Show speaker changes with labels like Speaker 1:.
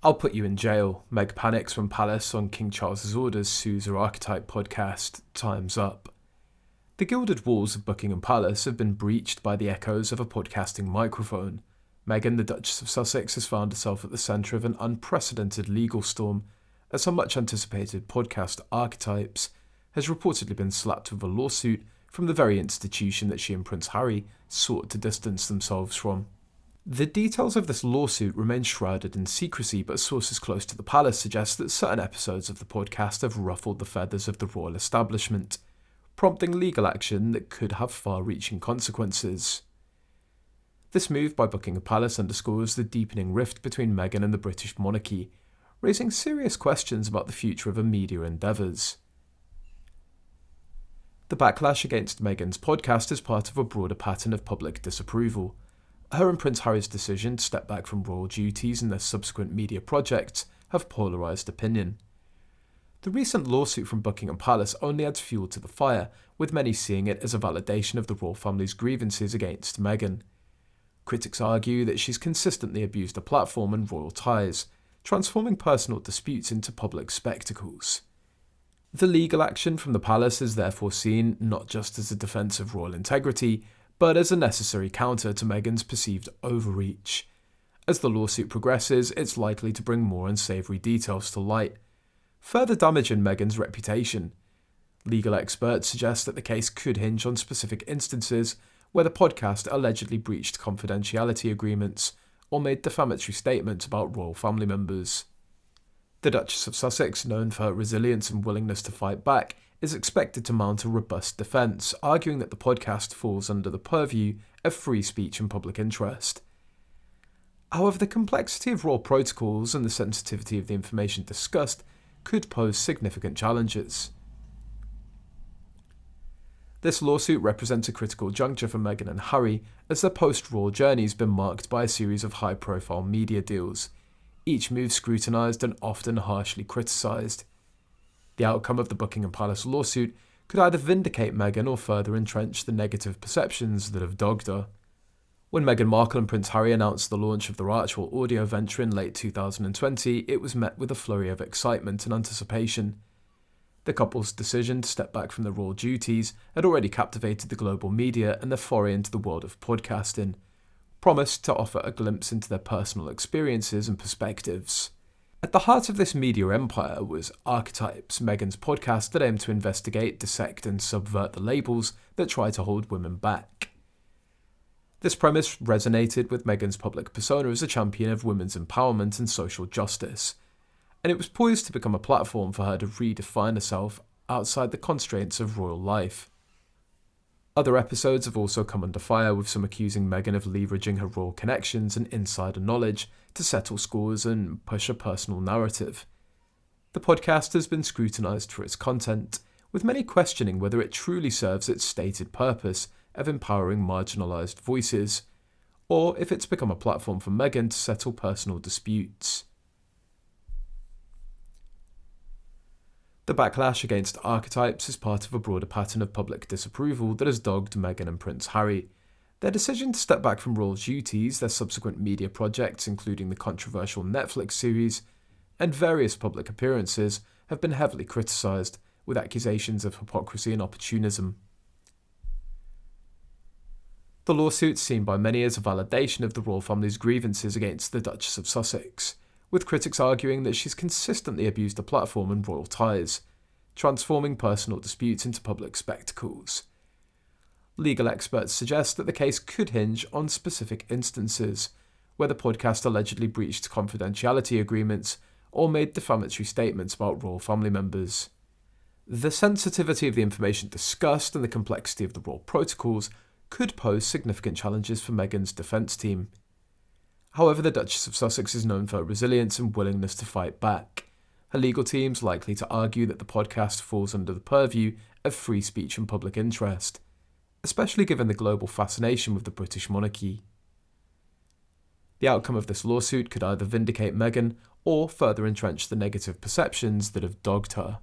Speaker 1: I'll put you in jail. Meg panics when Palace on King Charles's orders sues her Archetype podcast. Time's up. The gilded walls of Buckingham Palace have been breached by the echoes of a podcasting microphone. Meghan, the Duchess of Sussex, has found herself at the centre of an unprecedented legal storm, as her much-anticipated podcast Archetypes has reportedly been slapped with a lawsuit from the very institution that she and Prince Harry sought to distance themselves from. The details of this lawsuit remain shrouded in secrecy, but sources close to the palace suggest that certain episodes of the podcast have ruffled the feathers of the royal establishment, prompting legal action that could have far-reaching consequences. This move by Buckingham Palace underscores the deepening rift between Meghan and the British Monarchy, raising serious questions about the future of her media endeavours. The backlash against Meghan's podcast is part of a broader pattern of public disapproval. Her and Prince Harry's decision to step back from royal duties and their subsequent media projects have polarised opinion. The recent lawsuit from Buckingham Palace only adds fuel to the fire, with many seeing it as a validation of the royal family's grievances against Meghan. Critics argue that she's consistently abused her platform and royal ties, transforming personal disputes into public spectacles. The legal action from the palace is therefore seen not just as a defence of royal integrity, but as a necessary counter to Meghan's perceived overreach. As the lawsuit progresses, it's likely to bring more unsavoury details to light, further damaging Meghan's reputation. Legal experts suggest that the case could hinge on specific instances where the podcast allegedly breached confidentiality agreements or made defamatory statements about royal family members. The Duchess of Sussex, known for her resilience and willingness to fight back, is expected to mount a robust defence, arguing that the podcast falls under the purview of free speech and public interest. However, the complexity of royal protocols and the sensitivity of the information discussed could pose significant challenges. This lawsuit represents a critical juncture for Meghan and Harry, as their post-royal journey has been marked by a series of high-profile media deals, each move scrutinised and often harshly criticised. The outcome of the Buckingham Palace lawsuit could either vindicate Meghan or further entrench the negative perceptions that have dogged her. When Meghan Markle and Prince Harry announced the launch of their actual audio venture in late 2020, it was met with a flurry of excitement and anticipation. The couple's decision to step back from their royal duties had already captivated the global media, and their foray into the world of podcasting promised to offer a glimpse into their personal experiences and perspectives. At the heart of this media empire was Archetypes, Meghan's podcast that aimed to investigate, dissect and subvert the labels that try to hold women back. This premise resonated with Meghan's public persona as a champion of women's empowerment and social justice, and it was poised to become a platform for her to redefine herself outside the constraints of royal life. Other episodes have also come under fire, with some accusing Meghan of leveraging her royal connections and insider knowledge to settle scores and push a personal narrative. The podcast has been scrutinised for its content, with many questioning whether it truly serves its stated purpose of empowering marginalised voices, or if it's become a platform for Meghan to settle personal disputes. The backlash against Archetypes is part of a broader pattern of public disapproval that has dogged Meghan and Prince Harry. Their decision to step back from royal duties, their subsequent media projects including the controversial Netflix series, and various public appearances have been heavily criticised, with accusations of hypocrisy and opportunism. The lawsuit is seen by many as a validation of the royal family's grievances against the Duchess of Sussex, with critics arguing that she's consistently abused her platform and royal ties, transforming personal disputes into public spectacles. Legal experts suggest that the case could hinge on specific instances where the podcast allegedly breached confidentiality agreements or made defamatory statements about royal family members. The sensitivity of the information discussed and the complexity of the royal protocols could pose significant challenges for Meghan's defence team. However, the Duchess of Sussex is known for her resilience and willingness to fight back. Her legal team's likely to argue that the podcast falls under the purview of free speech and public interest, especially given the global fascination with the British Monarchy. The outcome of this lawsuit could either vindicate Meghan or further entrench the negative perceptions that have dogged her.